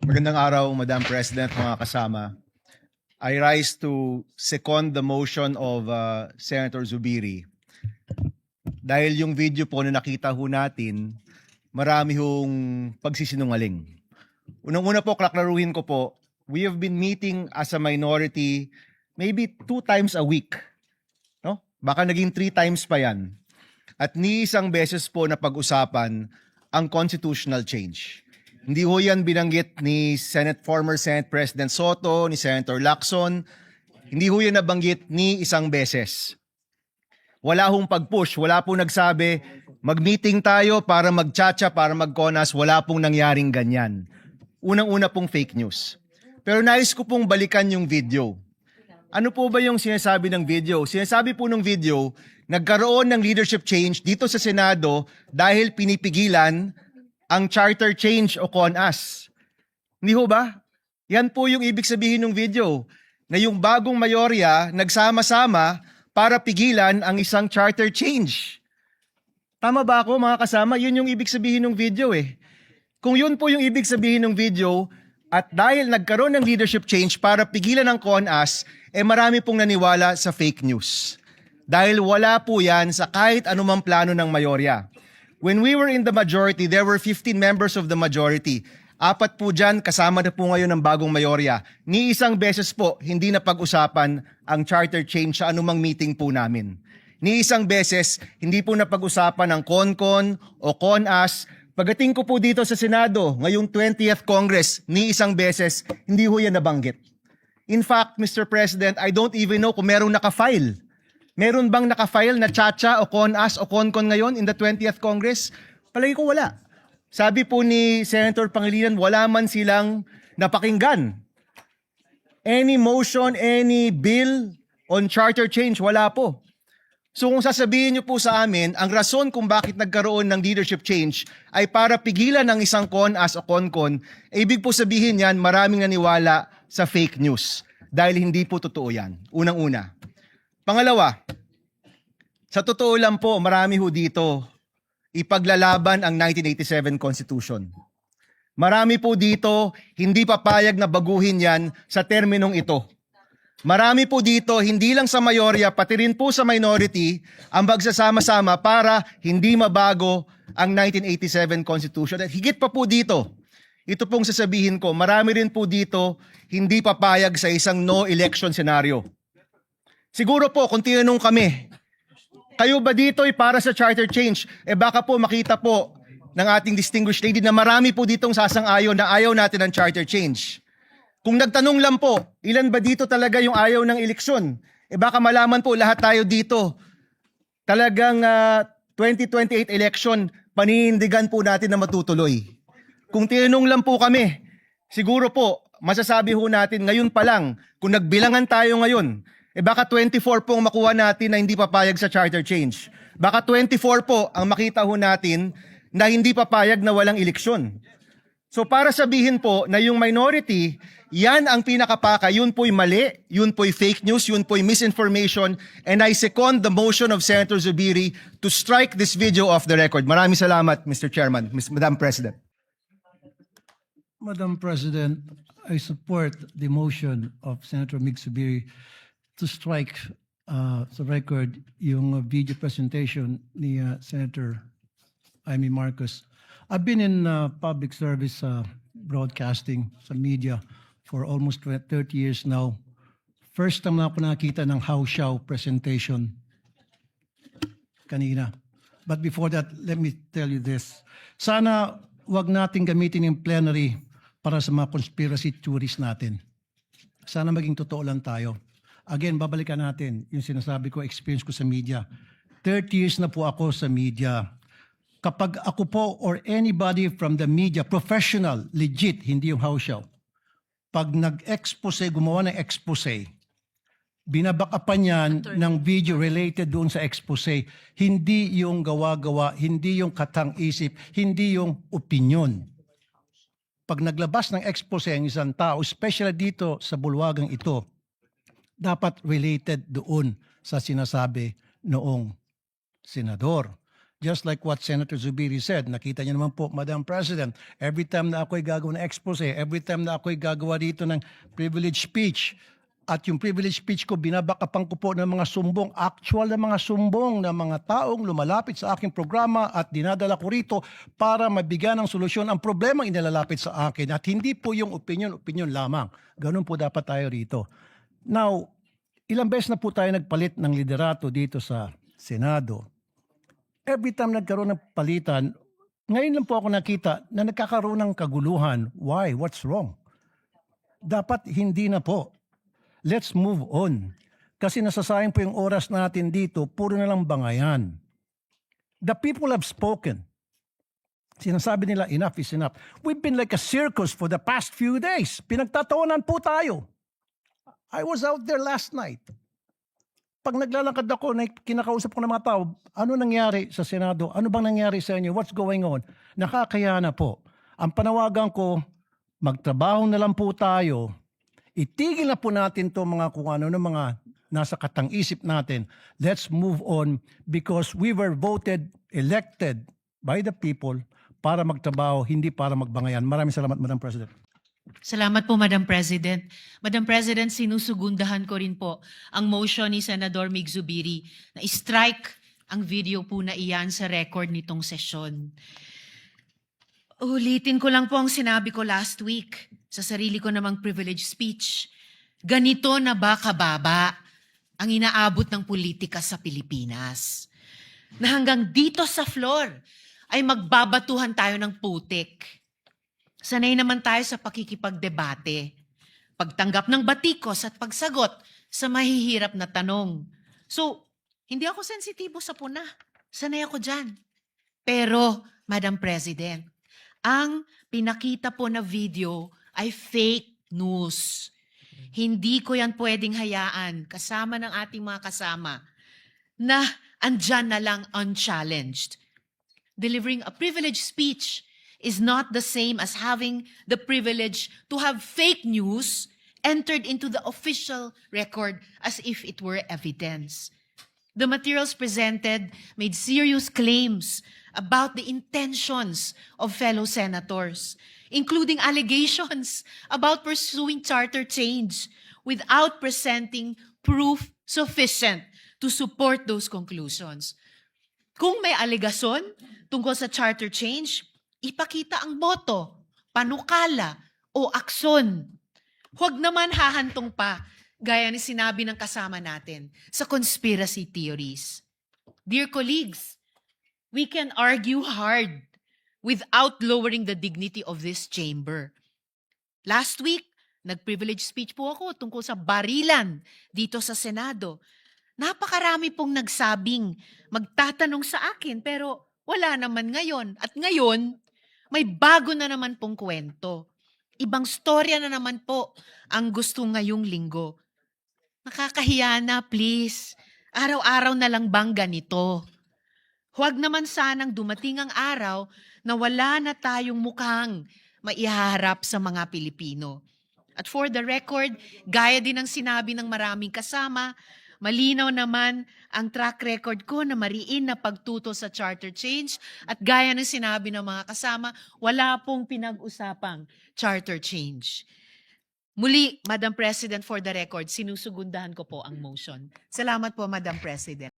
Magandang araw, Madam President, mga kasama. I rise to second the motion of Senator Zubiri. Dahil yung video po na nakita ho natin, marami hong pagsisinungaling. Unang-una po, klaklaruhin ko po, we have been meeting as a minority maybe 2 times a week. No? Baka naging 3 times pa yan. At ni isang beses po na pag-usapan ang constitutional change. Hindi ho yan binanggit ni former Senate President Soto, ni Senator Lacson. Hindi ho yan nabanggit ni isang beses. Wala hong pag-push, wala pong nagsabi, mag-meeting tayo para mag-chacha, para mag-conas, wala pong nangyaring ganyan. Unang-una pong fake news. Pero nais ko pong balikan yung video. Ano po ba yung sinasabi ng video? Sinasabi po ng video, nagkaroon ng leadership change dito sa Senado dahil pinipigilan ang charter change o CONAS. Hindi ho ba? Yan po yung ibig sabihin ng video, na yung bagong mayorya nagsama-sama para pigilan ang isang charter change. Tama ba ako, mga kasama? Yun yung ibig sabihin ng video eh. Kung yun po yung ibig sabihin ng video, at dahil nagkaroon ng leadership change para pigilan ang CONAS, marami pong naniwala sa fake news. Dahil wala po yan sa kahit anumang plano ng mayorya. When we were in the majority, there were 15 members of the majority. 4 po dyan, kasama na po ngayon ng bagong mayorya. Ni isang beses po, hindi na pag-usapan ang charter change sa anumang meeting po namin. Ni isang beses, hindi po na pag-usapan ang CONCON o CONAS. Pagdating ko po dito sa Senado, ngayong 20th Congress, ni isang beses, hindi ho yan nabanggit. In fact, Mr. President, I don't even know kung merong naka-file. Meron bang naka-file na chacha o CONAS o CONCON ngayon in the 20th Congress? Palagi ko wala. Sabi po ni Senator Pangilinan, wala man silang napakinggan. Any motion, any bill on charter change, wala po. So kung sasabihin niyo po sa amin, ang rason kung bakit nagkaroon ng leadership change ay para pigilan ang isang CONAS o CONCON, ibig po sabihin yan, maraming naniwala sa fake news. Dahil hindi po totoo yan. Unang-una. Pangalawa, sa totoo lang po, marami ho dito ipaglalaban ang 1987 Constitution. Marami po dito hindi papayag na baguhin yan sa terminong ito. Marami po dito, hindi lang sa mayorya, pati rin po sa minority, ang magsasama-sama para hindi mabago ang 1987 Constitution. At higit pa po dito, ito pong sasabihin ko, marami rin po dito hindi papayag sa isang no election scenario. Siguro po, kung tinanong kami, kayo ba dito ay para sa charter change? Baka po makita po ng ating distinguished lady na marami po ditong sasang-ayon na ayaw natin ng charter change. Kung nagtanong lang po, ilan ba dito talaga yung ayaw ng eleksyon? Baka malaman po lahat tayo dito. Talagang 2028 election, paninindigan po natin na matutuloy. Kung tinanong lang po kami, siguro po, masasabi ho natin ngayon pa lang, kung nagbilangan tayo ngayon, baka 24 po ang makuha natin na hindi papayag sa charter change. Baka 24 po ang makita ho natin na hindi papayag na walang eleksyon. So para sabihin po na yung minority, yan ang pinakapaka, yun po'y mali, yun po'y fake news, yun po'y misinformation, and I second the motion of Senator Zubiri to strike this video off the record. Maraming salamat, Mr. Chairman, Madam President. Madam President, I support the motion of Senator Mig Zubiri to strike sa record yung video presentation ni Senator Amy Marcos. I've been in public service broadcasting sa media for almost 30 years now. First time na ako nakita ng house show presentation kanina. But before that, let me tell you this. Sana wag nating gamitin yung plenary para sa mga conspiracy theories natin. Sana maging totoo lang tayo. Again, babalikan natin yung sinasabi ko, experience ko sa media. 30 years na po ako sa media. Kapag ako po or anybody from the media, professional, legit, hindi yung house show, pag nag-expose, gumawa ng expose, binabakapan yan ng video related doon sa expose, hindi yung gawa-gawa, hindi yung katang-isip, hindi yung opinion. Pag naglabas ng expose ang isang tao, especially dito sa bulwagang ito, dapat related doon sa sinasabi noong senador. Just like what Senator Zubiri said, nakita niyo naman po, Madam President, every time na ako'y gagawa ng expose, every time na ako'y gagawa dito ng privilege speech, at yung privilege speech ko, binabakapang ko po ng mga sumbong, actual na mga sumbong ng mga taong lumalapit sa aking programa at dinadala ko rito para mabigyan ng solusyon ang problema inilalapit sa akin. At hindi po yung opinion lamang. Ganun po dapat tayo rito. Now, ilang beses na po tayo nagpalit ng liderato dito sa Senado. Every time nagkaroon ng palitan, ngayon lang po ako nakita na nagkakaroon ng kaguluhan. Why? What's wrong? Dapat hindi na po. Let's move on. Kasi nasasayang po yung oras natin dito, puro na lang bangayan. The people have spoken. Sinasabi nila, enough is enough. We've been like a circus for the past few days. Pinagtatawanan po tayo. I was out there last night. Pag naglalakad ako, kinakausap ko ng mga tao, ano nangyari sa Senado? Ano bang nangyari sa inyo? What's going on? Nakakaya na po. Ang panawagan ko, magtrabaho na lang po tayo. Itigil na po natin to mga kung ano ng mga nasa katang-isip natin. Let's move on because we were voted, elected by the people para magtrabaho, hindi para magbangayan. Maraming salamat, Madam President. Salamat po, Madam President. Madam President, sinusugundahan ko rin po ang motion ni Senador Mig Zubiri na strike ang video po na iyan sa record nitong sesyon. Ulitin ko lang po ang sinabi ko last week sa sarili ko namang privilege speech. Ganito na ba kababa ang inaabot ng politika sa Pilipinas? Na hanggang dito sa floor ay magbabatuhan tayo ng putik. Sanay naman tayo sa pakikipagdebate, pagtanggap ng batikos at pagsagot sa mahihirap na tanong. So, hindi ako sensitibo sa puna. Sanay ako dyan. Pero, Madam President, ang pinakita po na video ay fake news. Hindi ko yan pwedeng hayaan kasama ng ating mga kasama na andyan na lang unchallenged. Delivering a privileged speech is not the same as having the privilege to have fake news entered into the official record as if it were evidence. The materials presented made serious claims about the intentions of fellow senators, including allegations about pursuing charter change without presenting proof sufficient to support those conclusions. Kung may alegasyon tungkol sa charter change, ipakita ang boto, panukala, o aksyon. Huwag naman hahantong pa, gaya ni sinabi ng kasama natin, sa conspiracy theories. Dear colleagues, we can argue hard without lowering the dignity of this chamber. Last week, nag-privilege speech po ako tungkol sa barilan dito sa Senado. Napakarami pong nagsabing magtatanong sa akin pero wala naman ngayon. At ngayon, may bago na naman pong kwento. Ibang storya na naman po ang gusto ngayong linggo. Nakakahiya na, please. Araw-araw na lang bang ganito? Huwag naman sanang dumating ang araw na wala na tayong mukhang maihaharap sa mga Pilipino. At for the record, gaya din ng sinabi ng maraming kasama, malinaw naman ang track record ko na mariin na pagtuto sa charter change at gaya ng sinabi ng mga kasama, wala pong pinag-usapang charter change. Muli, Madam President, for the record, sinusugundahan ko po ang motion. Salamat po, Madam President.